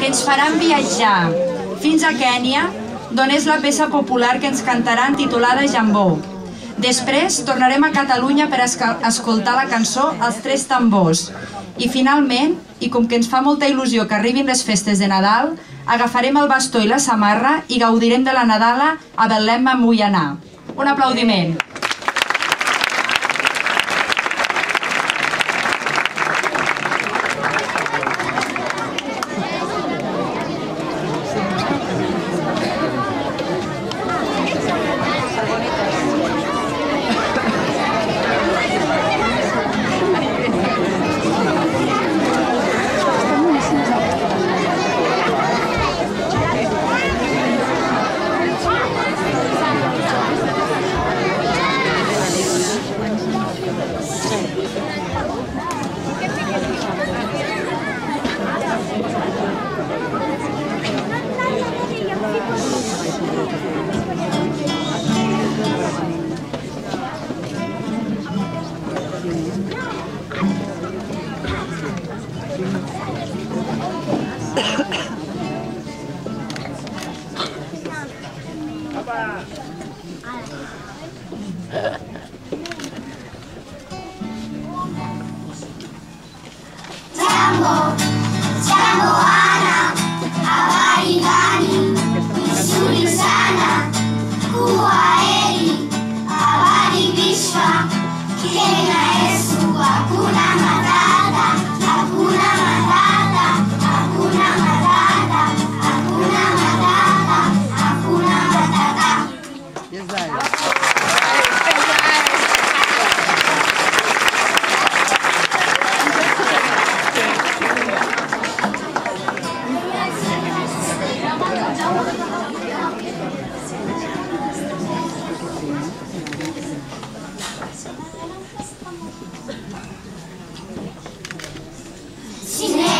que ens faran viatjar fins a Kènia, d'on és la peça popular que ens cantaran titulada Jambó. Després tornarem a Catalunya per escoltar la cançó Els Tres Tambors. I finalment, i com que ens fa molta il·lusió que arribin les festes de Nadal, agafarem el bastó i la samarra i gaudirem de la Nadala a Betlem amb Moianà. Un aplaudiment. Sí,